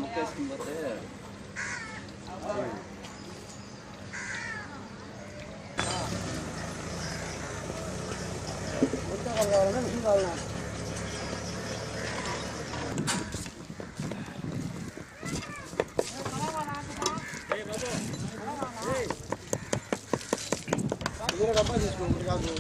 ముక్కేసుకుని పోతే డబ్బా తీసుకోండి కాదు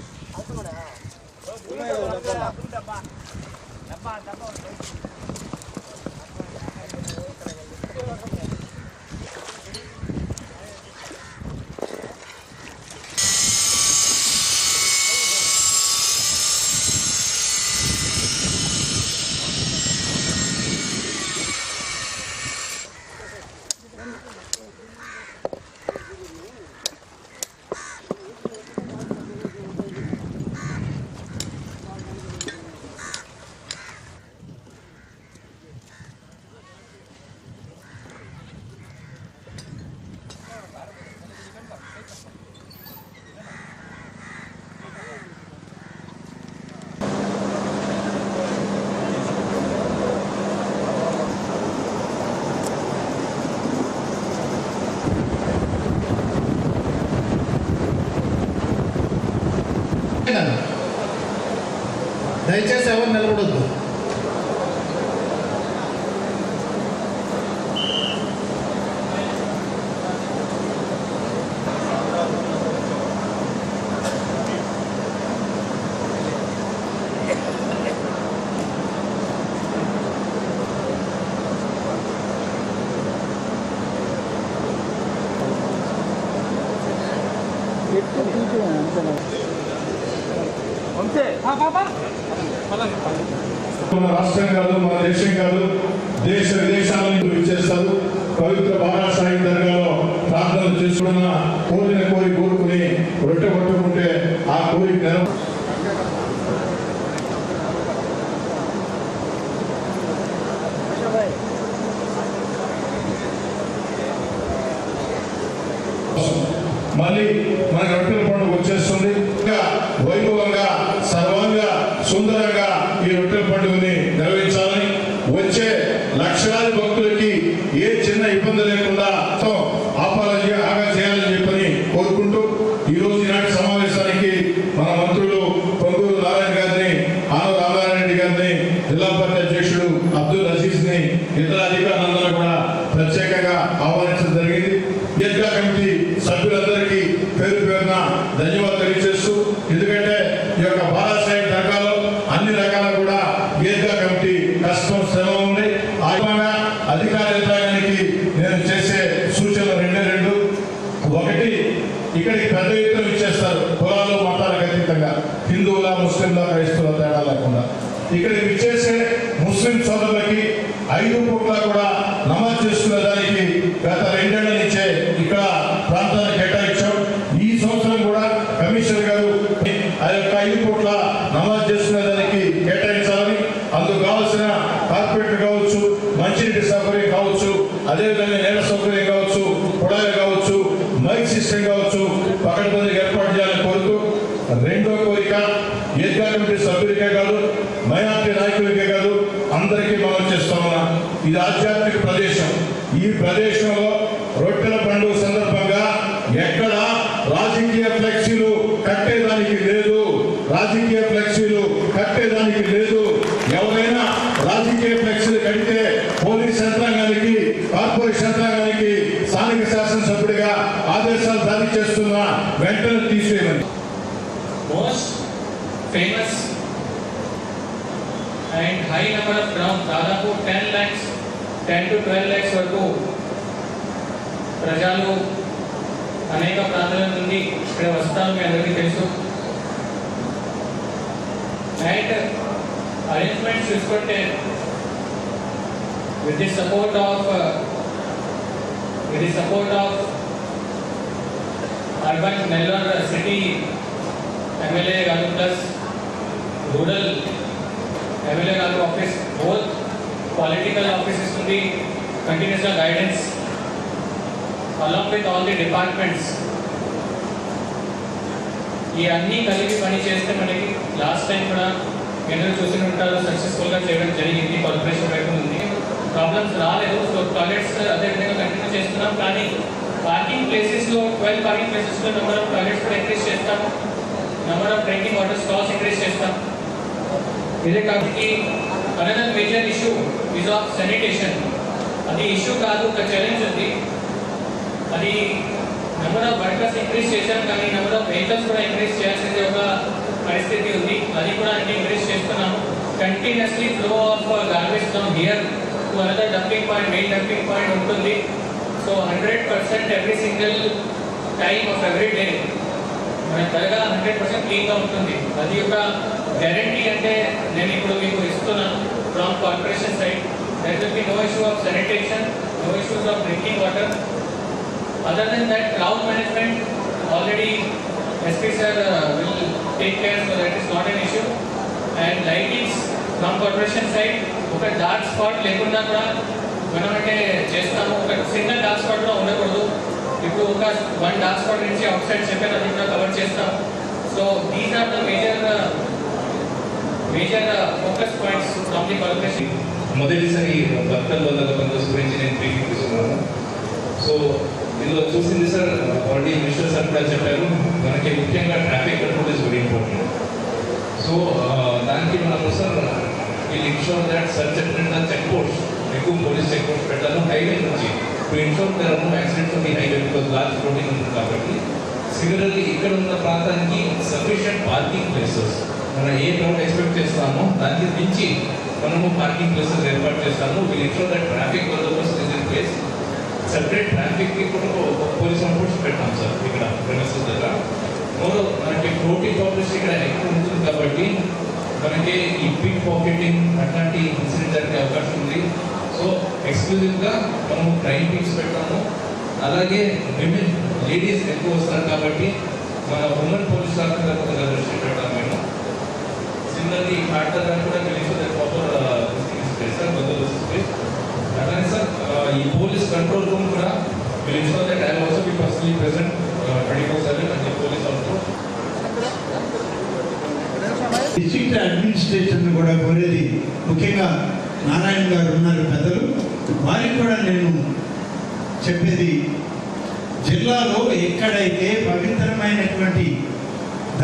దయచేసి ఎవరు నిలబడొద్దు. మన రాష్ట్రం కాదు, మన దేశం కాదు, దేశ విదేశాల నుంచి విచ్చేస్తారు. పవిత్ర బారాసాయి దర్గాలో ప్రార్థనలు చేసుకున్న కోరిన కోరుకుని రొట్టె పట్టుకుంటే ఆ కోరిక మళ్ళీ మన రొట్టెల పండుగ వచ్చేస్తుంది. వైభవంగా సర్వంగా సుందరంగా ఈ రొట్టెల పండుగని నిర్వహించాలని, వచ్చే లక్షలాది భక్తులకి ఏ చిన్న ఇబ్బంది లేకుండా ఆగా చేయాలని చెప్పని కోరుకుంటూ ఈ రోజు ఈనాటి సమావేశానికి మన మంత్రులు పొంగూరు నారాయణ గారిని, ఆనవ రామారెడ్డి గారిని, జిల్లా పార్టీ అధ్యక్షుడు అబ్దుల్ అజీజ్ ని, ఇతర అధికారులందరూ కూడా ప్రత్యేకంగా ఆహ్వానించడం జరిగింది. ఈద్గా కమిటీ సభ్యులందరికీ పేరు పేరున ధన్యవాదాలు తెలియజేస్తూ, ఎందుకంటే ఈ యొక్క బారాసాయి దర్గాలో అన్ని రకాల కూడా ఈద్గా కమిటీ కష్టం శ్రమ ఉంది. అధికార యంత్రాంగానికి నేను చేసే సూచనలు రెండు. ఒకటి, ఇక్కడికి పెద్ద ఎత్తున ఇచ్చేస్తారు. కులాలు మతాలకు అతీతంగా, హిందువుల ముస్లింల క్రైస్తవుల తేడా లేకుండా ఇక్కడికి ఇచ్చేసే ముస్లిం సోదరులకి 5 పూట్ల కూడా నమాజ్ చేసుకునే దానికి గత 2 ఏళ్ల నుంచే ఇక్కడ ప్రాంతాన్ని కేటాయించాం. ఈ సంవత్సరం కూడా కమిషనర్ గారు ఆ యొక్క 5 పూట్ల నమాజ్ చేసుకునే దానికి కేటాయించాలని, అందుకు కావాల్సిన కార్పొరేటర్ కావచ్చు, మంచినీటి సౌకర్యం కావచ్చు, అదేవిధంగా నేల సౌకర్యం కావచ్చు, కుళాయిలు కావచ్చు, మైక్ సిస్టమ్ కావచ్చు, పకడ్బందీగా ఏర్పాటు చేయాలని కోరుతూ, రెండో కోరిక ఈద్గా కమిటీ సభ్యులకే కాదు, మైనార్టీ నాయకులకే కాదు, అందరికీ మనం చేస్తామన్నా, ఇది ఆధ్యాత్మిక ప్రదేశం. ఈ ప్రదేశంలో రొట్టెల పండుగ సందర్భంగా ఎక్కడ రాజకీయ ఫ్లెక్సీలు కట్టేదానికి లేదు, రాజకీయ ఫ్లెక్సీలు కట్టేదానికి లేదు. ఎవరైనా రాజకీయ ఫ్లెక్సీలు కడితే పోలీస్ యంత్రాంగానికి, కార్పొరేషన్ యంత్రాంగానికి స్థానిక శాసనసభ్యుడిగా ఆదేశాలు జారీ చేస్తున్నా, వెంటనే తీసేయమని. Most famous and high number of ground, దాదాపు 10 to 12 lakhs వరకు ప్రజలు అనేక ప్రాంతాల నుండి ఇక్కడ వస్తారు, మీ అందరికీ తెలుసు. అండ్ అరేంజ్మెంట్స్ చూసుకుంటే with the support of urban Nellore city MLA garu plus rural MLA garu office, both political offices to be continuous guidance along with all the departments. ఈ అన్ని కలిపి పని చేస్తే మనకి లాస్ట్ టైం కూడా మీరు చూసి ఉంటారు, సక్సెస్ఫుల్గా చేయడం జరిగింది. కార్పొరేషన్ వైపు ఉంది, ప్రాబ్లమ్స్ రాలేదు. సో టాయిలెట్స్ అదేవిధంగా కంటిన్యూ చేస్తున్నాం. కానీ పార్కింగ్ ప్లేసెస్లో 12 పార్కింగ్ ప్లేసెస్లో నెంబర్ ఆఫ్ టాయిలెట్స్ కూడా ఇంక్రీజ్ చేస్తాము. Number of drinking water stalls increase చేస్తాం. ఇదే కాబట్టి another major issue is of sanitation. అది ఇష్యూ కాదు, ఒక ఛాలెంజ్ ఉంది. అది నెంబర్ ఆఫ్ వర్కర్స్ ఇంక్రీజ్ చేశాం, కానీ నెంబర్ ఆఫ్ వెహికల్స్ కూడా ఇంక్రీజ్ చేయాల్సింది ఒక పరిస్థితి ఉంది. అది కూడా అన్ని ఇంక్రీజ్ చేస్తున్నాము. Continuously flow of garbage from here to another dumping point, main dumping point ఉంటుంది. So 100% every single time of every day మన త్వరగా 100% క్లీన్గా ఉంటుంది. అది ఒక గ్యారంటీ అంటే నేను ఇప్పుడు మీకు ఇస్తున్నాను from corporation side. There will be no issue of sanitation, no issues of drinking water. Other than that, crowd management already SP sir will take care, so that is not an issue. And lightings from corporation side, ఒక dark spot లేకుండా కూడా మనం అంటే చేస్తాము. ఒక single dark spot కూడా ఉండకూడదు. ఇప్పుడు ఒక 1 డార్క్ స్పాట్ నుంచి అవుట్ సైడ్ చెప్పాను, అది కూడా కవర్ చేస్తాము. So these are the major focus points from the corporation. మొదటిసారి భక్తుల బందోబస్తు గురించి నేను బ్రీఫింగ్ తీసుకున్నాను. సో ఇందులో చూసింది సార్ ఆల్రెడీ మినిస్టర్ సార్ కూడా చెప్పారు, మనకి ముఖ్యంగా traffic control is very important. So దానికి మనము sir will ensure that certain check post, ఎక్కువ పోలీస్ చెక్ పోస్ట్ పెట్టాను హైవే నుంచి to ensure there are no accidents on the highway because large roading ఉంటుంది కాబట్టి. సిమిలర్లీ ఇక్కడ ఉన్న ప్రాంతానికి సఫిషియంట్ పార్కింగ్ ప్లేసెస్ మనం ఏ క్రౌడ్ ఎక్స్పెక్ట్ చేస్తామో దానికి మించి మనము పార్కింగ్ ప్లేసెస్ ఏర్పాటు చేస్తాము. విల్ ఇన్షూర్ దట్ ట్రాఫిక్ బందోబస్తు ఇస్ ఇన్ ప్లేస్. సెపరేట్ ట్రాఫిక్కి కూడా పోలీస్ అవుట్పోస్ట్ పెట్టాం సార్ ఇక్కడ ప్రెమిసెస్ దగ్గర. మరో మనకి ఫ్లోటింగ్ పాపులేషన్ ఇక్కడ ఎక్కువ ఉంటుంది కాబట్టి మనకి ఈ పిక్ పాకెటింగ్ అట్లాంటి ఇన్సిడెంట్ జరిగే అవకాశం ఉంది. సో ఎక్స్క్లూజివ్గా మనము క్రైమ్ టీమ్స్ పెట్టాము. అలాగే విమెన్ లేడీస్ ఎక్కువ వస్తారు కాబట్టి మన ఉమెన్ పోలీస్ ఆఫీసర్ కూడా దృష్టి పెట్టాము మేము. సిమిలర్లీ ఆర్డర్ దాన్ని కూడా తెలిసి ప్రాపర్ సార్ బందోబస్తు. అలానే సార్ ఈ పోలీస్ కంట్రోల్ రూమ్ కూడా will ensure that I will also be personally present 24/7 and police also. District administration కూడా కోరేది, ముఖ్యంగా నారాయణ గారు ఉన్నారు పెద్దలు, వారికి కూడా నేను చెప్పేది, జిల్లాలో ఎక్కడైతే పవిత్రమైనటువంటి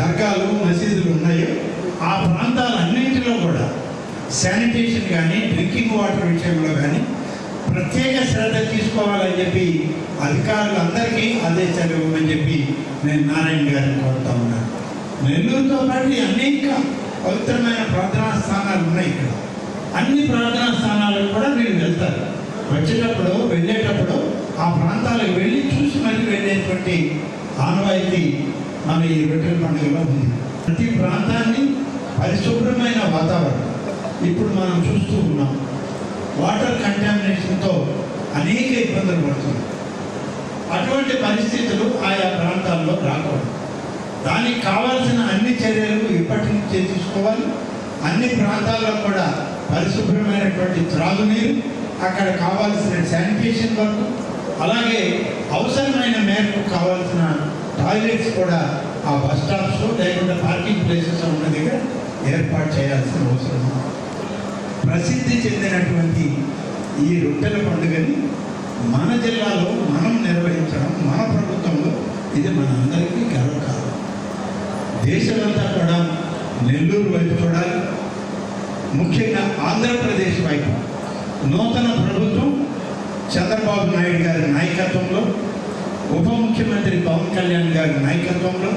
దర్గాలు మసీదులు ఉన్నాయో ఆ ప్రాంతాలన్నింటిలో కూడా శానిటేషన్ కానీ డ్రింకింగ్ వాటర్ విషయంలో కానీ ప్రత్యేక శ్రద్ధ తీసుకోవాలని చెప్పి అధికారులందరికీ ఆదేశాలు ఇవ్వమని చెప్పి నేను నారాయణ గారిని కోరుతా ఉన్నాను. నెల్లూరుతో పాటు అనేక పవిత్రమైన ప్రార్థనా స్థానాలు ఉన్నాయి ఇక్కడ. అన్ని ప్రార్థనా స్థానాలకు కూడా మీరు వెళ్తారు. వచ్చేటప్పుడు వెళ్ళేటప్పుడు ఆ ప్రాంతాలకు వెళ్ళి చూసి మళ్ళీ వెళ్ళేటువంటి ఆనవాయితీ మన ఈ రొట్టెల పండుగలో ఉంది. ప్రతి ప్రాంతాన్ని పరిశుభ్రమైన వాతావరణం ఇప్పుడు మనం చూస్తూ ఉన్నాం. వాటర్ కంటామినేషన్తో అనేక ఇబ్బందులు పడుతున్నాయి. అటువంటి పరిస్థితులు ఆయా ప్రాంతాల్లో రాకూడదు. దానికి కావాల్సిన అన్ని చర్యలు ఇప్పటి నుంచే తీసుకోవాలి. అన్ని ప్రాంతాల్లో కూడా పరిశుభ్రమైనటువంటి త్రాగునీరు, అక్కడ కావాల్సిన శానిటేషన్ వర్క్, అలాగే అవసరమైన మేరకు కావాల్సిన టాయిలెట్స్ కూడా ఆ బస్ స్టాప్స్ లేకుండా పార్కింగ్ ప్లేసెస్ ఉన్న దగ్గర ఏర్పాటు చేయాల్సిన అవసరం. ప్రసిద్ధి చెందినటువంటి ఈ రొట్టెల పండుగని మన జిల్లాలో మనం నిర్వహించడం, మన ప్రభుత్వంలో ఇది మనందరికీ గర్వకారణం. దేశమంతా కూడా నెల్లూరు వైపు చూడాలి. ముఖ్యంగా ఆంధ్రప్రదేశ్ వైపు నూతన ప్రభుత్వం చంద్రబాబు నాయుడు గారి నాయకత్వంలో, ఉప ముఖ్యమంత్రి పవన్ కళ్యాణ్ గారి నాయకత్వంలో,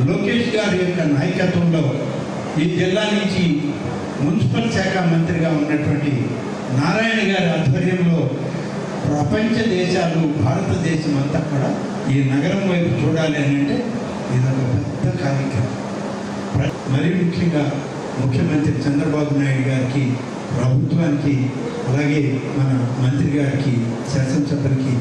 లోకేష్ గారి యొక్క నాయకత్వంలో ఈ జిల్లా నుంచి మున్సిపల్ శాఖ మంత్రిగా ఉన్నటువంటి నారాయణ గారి ఆధ్వర్యంలో ప్రపంచ దేశాలు, భారతదేశం అంతా కూడా ఈ నగరం వైపు చూడాలి అని అంటే ఇదొక పెద్ద కార్యక్రమం. మరీ ముఖ్యంగా ముఖ్యమంత్రి చంద్రబాబు నాయుడు గారికి, ప్రభుత్వానికి, అలాగే మన మంత్రి గారికి, శాసనసభ్యులకి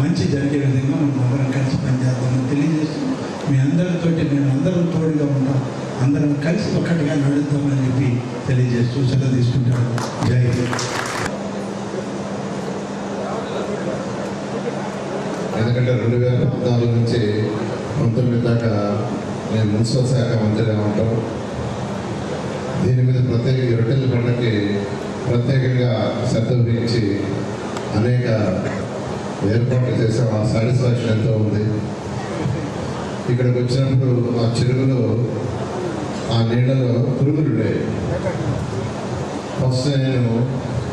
మంచి జరిగే విధంగా మనం అందరం కలిసి పనిచేద్దామని తెలియజేస్తూ, మీ అందరితోటి మేము అందరం తోడుగా ఉంటాం, అందరం కలిసి ఒక్కటిగా నడుద్దామని చెప్పి తెలియజేస్తూ సెలవు తీసుకుంటాను. జై హింద్. ఎందుకంటే 2014 నుంచి 19 దాకా నేను మున్సిపల్ శాఖ మంత్రిగా ఉంటాం. దీని మీద ప్రత్యేక రొట్టెల పండుగకి ప్రత్యేకంగా శ్రద్ధ వహించి అనేక ఏర్పాట్లు చేసాం. ఆ సాటిస్ఫాక్షన్ ఎంతో ఉంది. ఇక్కడికి వచ్చినప్పుడు ఆ చెరువులో ఆ నీళ్ళలో పురుగులు ఉండేవి. ఫస్ట్ నేను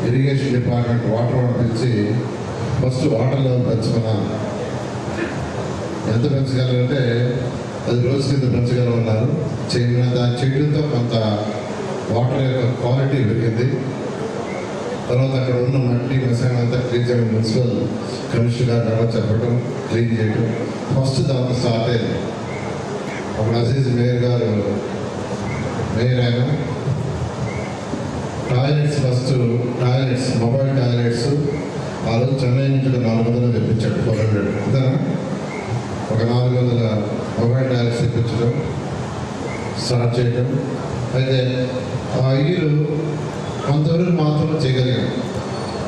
ఇరిగేషన్ డిపార్ట్మెంట్ వాటర్ పిలిచి ఫస్ట్ వాటర్ లెవెల్ పెంచుకున్నాను. ఎంత పెంచగలరంటే అది రోజు కింద పెంచగలమన్నారు. దాని చేయడంతో కొంత వాటర్ యొక్క క్వాలిటీ పెరిగింది. తర్వాత అక్కడ ఉన్న మట్టి మసాలా అంతా క్లీన్ చేయడం, మున్సిపల్ కమిషనర్ గారు చెప్పడం, క్లీన్ చేయడం ఫస్ట్ దాంతో స్టార్ట్ అయింది. అప్పుడు అజీజ్ మేయర్ ఆయన టాయిలెట్స్ టాయిలెట్స్ మొబైల్ టాయిలెట్స్ ఆ రోజు చెన్నై నుంచి 400 తెప్పించాడు. 400 అంతేనా, ఒక 400 మొబైల్ టాయిలెట్స్ తెప్పించడం స్టార్ట్ చేయడం. అయితే ఆ ఇల్లు కొంతవరకు మాత్రం చేయగలిగాం.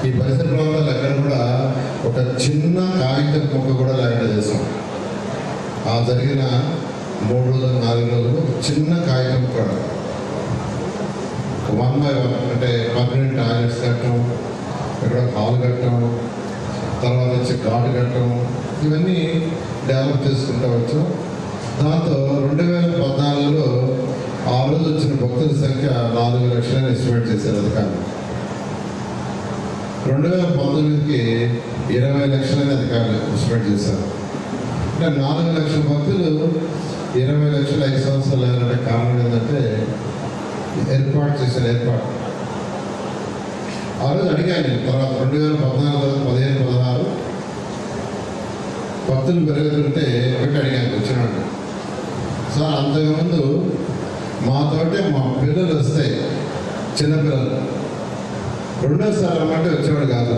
ఈ పరిసర ప్రాంతాలు ఎక్కడ కూడా ఒక చిన్న కాగితం మొక్క కూడా లేకుండా చేసాం. ఆ జరిగిన 3 రోజులు 4 రోజులు చిన్న కాగితం కూడా 1 by 1 అంటే పర్మనెంట్ టాయిలెట్స్ కట్టడం, ఇక్కడ హాల్ కట్టడం, తర్వాత వచ్చి గార్డు కట్టడం, ఇవన్నీ డెవలప్ చేసుకుంటూ వచ్చాం. దాంతో 2014లో ఆ రోజు వచ్చిన భక్తుల సంఖ్య 4 లక్షలని ఎస్టిమేట్ చేశారు అధికారులు. 2019కి 20 లక్షలని అధికారులు ఎస్టిమేట్ చేశారు. అంటే 4 లక్షల భక్తులు 20 లక్షల 5 సంవత్సరాలు అంటే కారణం ఏంటంటే ఏర్పాటు చేసిన ఏర్పాటు. ఆ రోజు అడిగాను తర్వాత 2014 15 16 భక్తులు పెరుగుతుంటే ఒకటి అడిగాను వచ్చినాడు, సార్ అంతకుముందు మాతోటే మా పిల్లలు వస్తాయి, చిన్నపిల్లలు, రెండోసారి రమ్మంటే వచ్చేవాడు కాదు.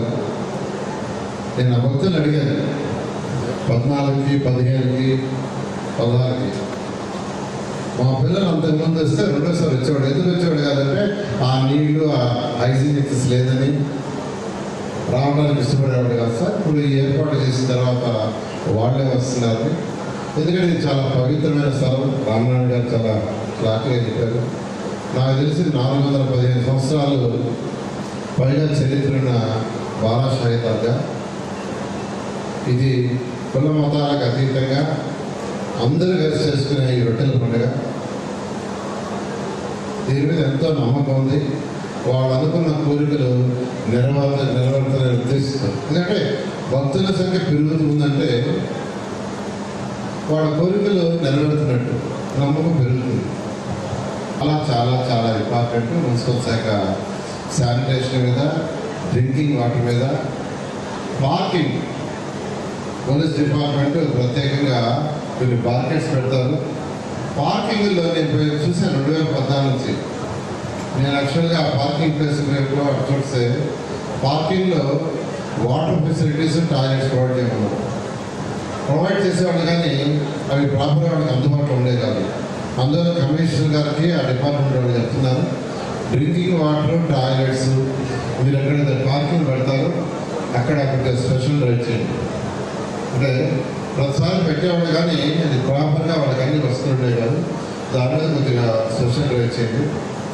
నేను ఆ భక్తులు అడిగాను 14కి 15కి 16కి మా పిల్లలు అంతకుముందు వస్తే రెండోసారి వచ్చేవాడు. ఎందుకు వచ్చేవాడు కాదంటే ఆ నీళ్లు ఆ హైజీనిక్స్ లేదని రావడానికి ఇష్టపడేవాడు కాదు సార్. ఇప్పుడు ఈ ఏర్పాటు చేసిన తర్వాత వాళ్ళే వస్తున్నారు. ఎందుకంటే ఇది చాలా పవిత్రమైన స్థలం. రామనారాయణ గారు చాలా క్లాక్గా చెప్పారు. నాకు తెలిసి 415 సంవత్సరాలు పైగా చరిత్రన్న బాలాషాహి దర్గా. ఇది కుల మతాలకు అతీతంగా అందరూ కలిసి చేసుకునే ఈ రొట్టెల పండుగ. దీని మీద ఎంతో నమ్మకం ఉంది. వాళ్ళు అనుకున్న కోరికలు నెరవేర్చాలని ఉద్దేశిస్తారు. ఎందుకంటే భక్తుల సంఖ్య పెరుగుతుందంటే వాళ్ళ కోరికలు నెరవేరుతున్నట్టు నమ్మకం పెరుగుతుంది. అలా చాలా చాలా ఇంపార్టెంట్. మున్సిపల్ శాఖ శానిటేషన్ మీద, డ్రింకింగ్ వాటర్ మీద, పార్కింగ్ పోలీస్ డిపార్ట్మెంట్ ప్రత్యేకంగా కొన్ని బార్కెట్స్ పెడతారు. పార్కింగ్లో నేను చూసాను 2014 నుంచి. నేను యాక్చువల్గా పార్కింగ్ ప్లేస్ చూస్తే పార్కింగ్లో వాటర్ ఫెసిలిటీస్, టాయిలెట్స్ ప్రొవైడ్ చేసేవాళ్ళు, కానీ అవి ప్రాపర్గా వాళ్ళకి అందుబాటులో ఉండేవి కాదు. అందులో కమిషనర్ గారికి ఆ డిపార్ట్మెంట్ వాళ్ళు చెప్తున్నారు, డ్రింకింగ్ వాటర్, టాయిలెట్స్ మీరు ఎక్కడైతే పార్కింగ్ పెడతారో అక్కడ స్పెషల్ రైట్ చేయండి. అంటే ప్రతిసారి పెట్టేవాళ్ళు, కానీ అది ప్రాపర్గా వాళ్ళకి అన్ని వస్తుండే కాదు. దాని మీద కొద్దిగా స్పెషల్ రైట్ చేయండి.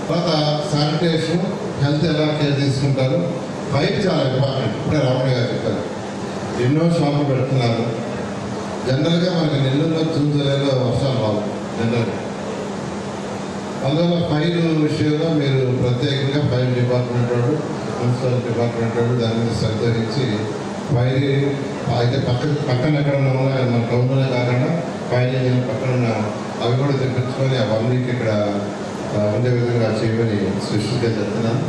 తర్వాత శానిటేషన్, హెల్త్ ఎలా కేర్ తీసుకుంటారు, పైప్ చాలా ఇంపార్టెంట్. ఇప్పుడే రావణ గారు చెప్పారు, ఎన్నో షాపులు పెడుతున్నారు. జనరల్గా మనకి నెల్లూరులో జూన్ జూలైలో వర్షాలు రావు జనరల్గా. అందువల్ల ఫైల్ విషయంలో మీరు ప్రత్యేకంగా ఫైల్ డిపార్ట్మెంట్ వాడు, మున్సిపల్ డిపార్ట్మెంట్ వాడు దాని మీద శ్రద్ధ వహించి ఫైల్ అయితే పక్కన ఎక్కడ ఉన్న మన టౌన్లోనే కాకుండా ఫైల్ పక్కన ఉన్న అవి కూడా తెప్పించుకొని ఆ 1 వీక్ ఇక్కడ ఉండే విధంగా చేయమని స్పెషల్గా చెప్తున్నాను.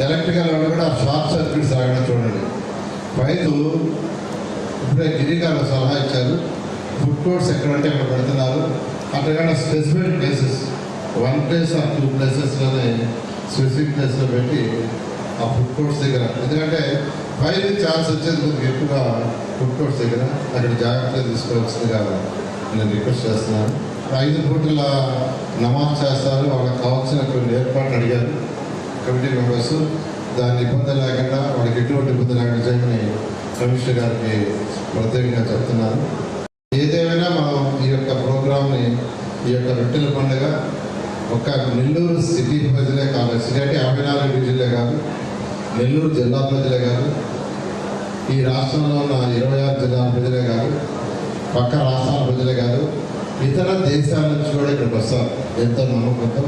ఎలక్ట్రికల్ వాళ్ళు కూడా షార్ట్ సర్క్యూట్స్ రాకుండా చూడండి. ఫైల్ ఇప్పుడే గిరి గారు సలహా ఇచ్చారు, ఫుడ్ కోర్ట్స్ ఎక్కడంటే అక్కడ పెడుతున్నారు. అట్లా స్పెసిఫిక్ ప్లేసెస్ 1 ప్లేస్ ఆర్ 2 ప్లేసెస్లోనే స్పెసిఫిక్ ప్లేస్లో పెట్టి ఆ ఫుడ్ కోర్ట్స్ దగ్గర, ఎందుకంటే ఫైల్ ఛాన్స్ వచ్చేది కొద్దిగా ఎక్కువగా ఫుడ్ కోర్ట్స్ దగ్గర అక్కడ జాగ్రత్తగా తీసుకోవాల్సిందిగా నేను రిక్వెస్ట్ చేస్తున్నాను. 5 పూటల నమాజ్ చేస్తారు. వాళ్ళకి కావాల్సిన కొన్ని ఏర్పాట్లు అడిగారు కమిటీ మెంబర్స్. దాన్ని ఇబ్బంది లేకుండా వాళ్ళకి ఎటువంటి ఇబ్బంది లేకుండా చేయమని కమిషనర్ గారికి ప్రత్యేకంగా చెప్తున్నాను. ఏదేమైనా మనం ఈ యొక్క ప్రోగ్రామ్ని, ఈ యొక్క రొట్టెల పండుగ ఒక నెల్లూరు సిటీ ప్రజలే కాదు, సిటీ అంటే 54 డివిజన్లే కాదు, నెల్లూరు జిల్లా ప్రజలే కాదు, ఈ రాష్ట్రంలో ఉన్న 26 జిల్లాల ప్రజలే కాదు, పక్క రాష్ట్రాల ప్రజలే కాదు, ఇతర దేశాల నుంచి కూడా ఇక్కడికి వస్తారు ఎంతో నమ్మకంతో.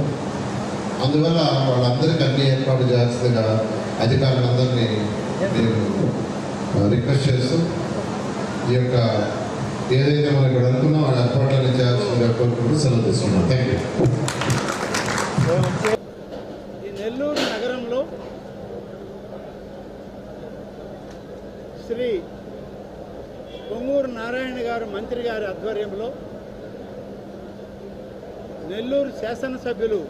అందువల్ల వాళ్ళందరికీ అన్ని ఏర్పాటు చేయాల్సిందిగా అధికారులందరినీ నేను రిక్వెస్ట్ చేస్తూ ఈ యొక్క ఏదైతే మనం ఇక్కడ అనుకున్నాం ఆ ఏర్పాట్లన్నీ చేయాల్సిందిగా కోరుకుంటూ సెలవు తీసుకున్నాం. Thank you. ఈ నెల్లూరు నగరంలో శ్రీ పొంగూరు నారాయణ గారు మంత్రి గారి ఆధ్వర్యంలో నెల్లూరు శాసనసభ్యులు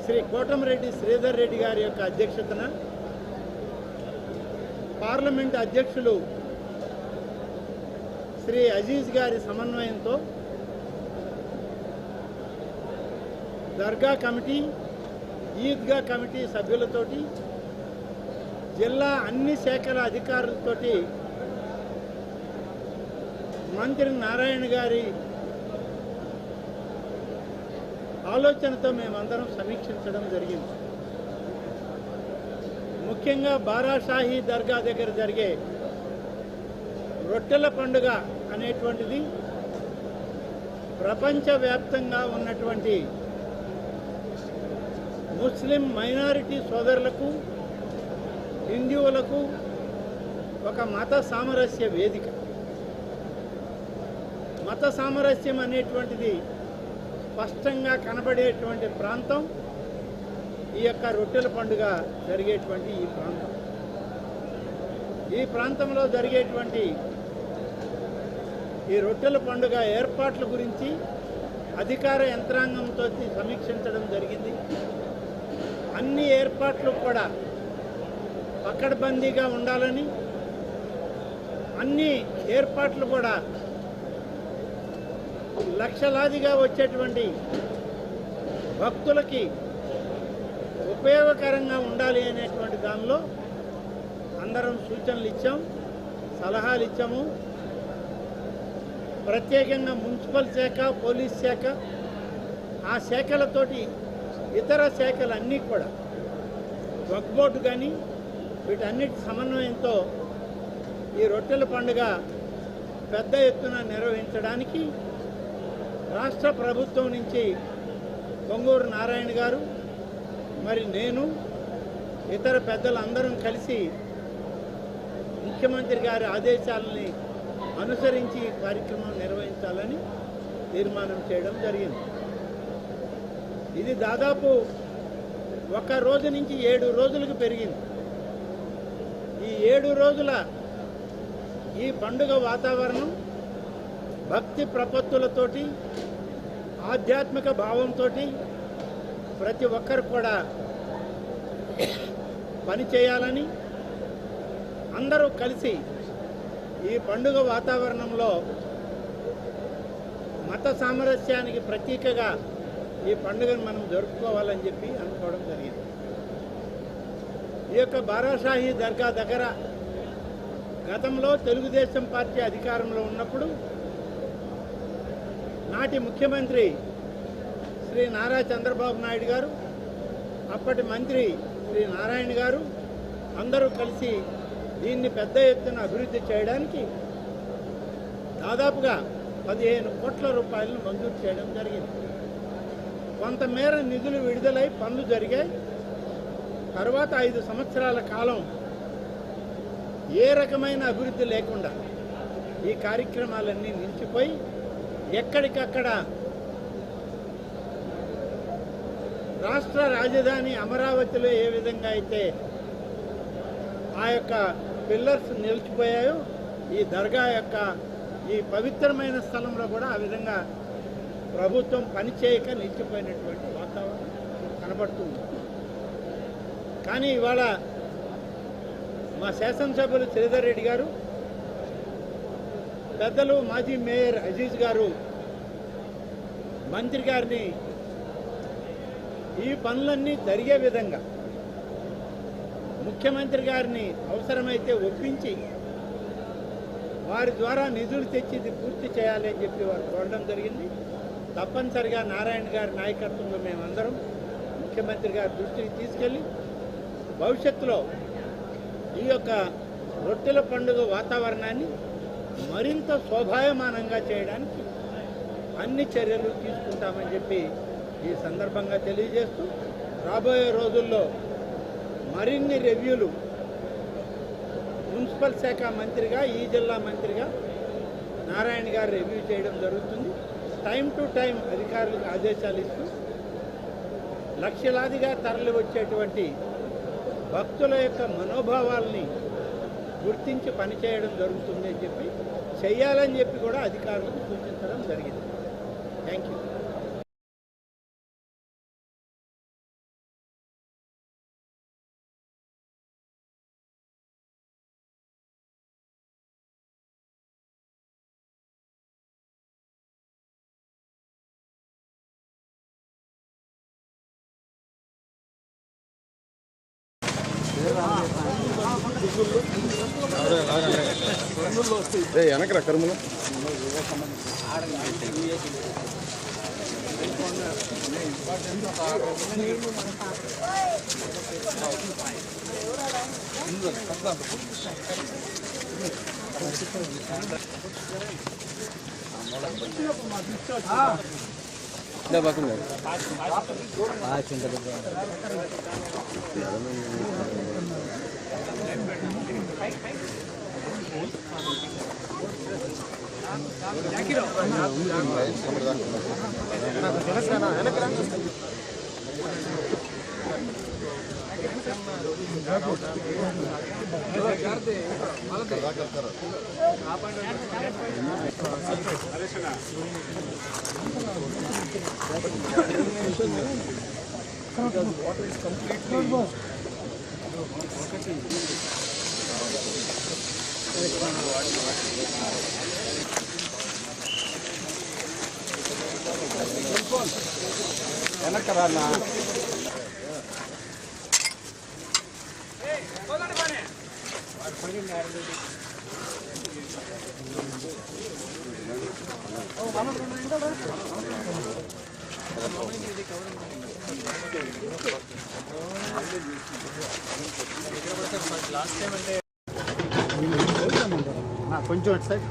శ్రీ కోటమిరెడ్డి శ్రీధర్ రెడ్డి గారి యొక్క అధ్యక్షతన, పార్లమెంట్ అధ్యక్షులు శ్రీ అజీజ్ గారి సమన్వయంతో దర్గా కమిటీ, ఈద్గా కమిటీ సభ్యులతోటి, జిల్లా అన్ని శాఖల అధికారులతోటి మంత్రి నారాయణ గారి ఆలోచనతో మేమందరం సమీక్షించడం జరిగింది. ముఖ్యంగా బారాషాహి దర్గా దగ్గర జరిగే రొట్టెల పండుగ అనేటువంటిది ప్రపంచవ్యాప్తంగా ఉన్నటువంటి ముస్లిం మైనారిటీ సోదరులకు, హిందువులకు ఒక మత సామరస్య వేదిక. మత సామరస్యం అనేటువంటిది స్పష్టంగా కనబడేటువంటి ప్రాంతం ఈ యొక్క రొట్టెల పండుగ జరిగేటువంటి ఈ ప్రాంతం. ఈ ప్రాంతంలో జరిగేటువంటి ఈ రొట్టెల పండుగ ఏర్పాట్ల గురించి అధికార యంత్రాంగంతో సమీక్షించడం జరిగింది. అన్ని ఏర్పాట్లు కూడా పకడ్బందీగా ఉండాలని, అన్ని ఏర్పాట్లు కూడా లక్షలాదిగా వచ్చేటువంటి భక్తులకి ఉపయోగకరంగా ఉండాలి అనేటువంటి దానిలో అందరం సూచనలు ఇచ్చాం, సలహాలు ఇచ్చాము. ప్రత్యేకంగా మున్సిపల్ శాఖ, పోలీస్ శాఖ, ఆ శాఖలతోటి ఇతర శాఖలన్నీ కూడా వక్ఫ్ బోర్డు కానీ వీటన్నిటి సమన్వయంతో ఈ రొట్టెల పండుగ పెద్ద ఎత్తున నిర్వహించడానికి రాష్ట్ర ప్రభుత్వం నుంచి పొంగూరు నారాయణ గారు, మరి నేను, ఇతర పెద్దలందరం కలిసి ముఖ్యమంత్రి గారి ఆదేశాలని అనుసరించి ఈ కార్యక్రమం నిర్వహించాలని తీర్మానం చేయడం జరిగింది. ఇది దాదాపు 1 రోజు నుంచి 7 రోజులకు పెరిగింది. ఈ 7 రోజుల ఈ పండుగ వాతావరణం భక్తి ప్రపత్తులతోటి, ఆధ్యాత్మిక భావంతో ప్రతి ఒక్కరు కూడా పనిచేయాలని, అందరూ కలిసి ఈ పండుగ వాతావరణంలో మత సామరస్యానికి ప్రతీకగా ఈ పండుగను మనం జరుపుకోవాలని చెప్పి అనుకోవడం జరిగింది. ఈ యొక్క బారాషాహి దర్గా దగ్గర గతంలో తెలుగుదేశం పార్టీ అధికారంలో ఉన్నప్పుడు నాటి ముఖ్యమంత్రి శ్రీ నారా చంద్రబాబు నాయుడు గారు, అప్పటి మంత్రి శ్రీ నారాయణ గారు అందరూ కలిసి దీన్ని పెద్ద ఎత్తున అభివృద్ధి చేయడానికి దాదాపుగా 15 కోట్ల రూపాయలను మంజూరు చేయడం జరిగింది. కొంతమేర నిధులు విడుదలై పనులు జరిగాయి. తర్వాత 5 సంవత్సరాల కాలం ఏ రకమైన అభివృద్ధి లేకుండా ఈ కార్యక్రమాలన్నీ నిలిచిపోయి ఎక్కడికక్కడ రాష్ట్ర రాజధాని అమరావతిలో ఏ విధంగా అయితే ఆ యొక్క పిల్లర్స్ నిలిచిపోయాయో, ఈ దర్గా యొక్క ఈ పవిత్రమైన స్థలంలో కూడా ఆ విధంగా ప్రభుత్వం పనిచేయక నిలిచిపోయినటువంటి వాతావరణం కనబడుతుంది. కానీ ఇవాళ మా శాసనసభ్యులు శ్రీధర్ రెడ్డి గారు, పెద్దలు మాజీ మేయర్ అజీజ్ గారు మంత్రి గారిని ఈ పనులన్నీ జరిగే విధంగా ముఖ్యమంత్రి గారిని అవసరమైతే ఒప్పించి వారి ద్వారా నిధులు తెచ్చి ఇది పూర్తి చేయాలి అని చెప్పి వారు కోరడం జరిగింది. తప్పనిసరిగా నారాయణ గారి నాయకత్వంలో మేమందరం ముఖ్యమంత్రి గారి దృష్టికి తీసుకెళ్ళి భవిష్యత్తులో ఈ యొక్క రొట్టెల పండుగ వాతావరణాన్ని మరింత శోభాయమానంగా చేయడానికి అన్ని చర్యలు తీసుకుంటామని చెప్పి ఈ సందర్భంగా తెలియజేస్తూ రాబోయే రోజుల్లో మరిన్ని రివ్యూలు మున్సిపల్ శాఖ మంత్రిగా ఈ జిల్లా మంత్రిగా నారాయణ గారు రివ్యూ చేయడం జరుగుతుంది. టైం టు టైం అధికారులకు ఆదేశాలు ఇస్తూ లక్షలాదిగా తరలి వచ్చేటువంటి భక్తుల యొక్క మనోభావాల్ని గుర్తించి పనిచేయడం జరుగుతుంది అని చెప్పి చెయ్యాలని చెప్పి కూడా అధికారులకు సూచించడం జరిగింది. Thank you. వెనకరా కరుములు వెనకరా కొంచెం అటు సైడ్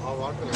ఆ వాటర్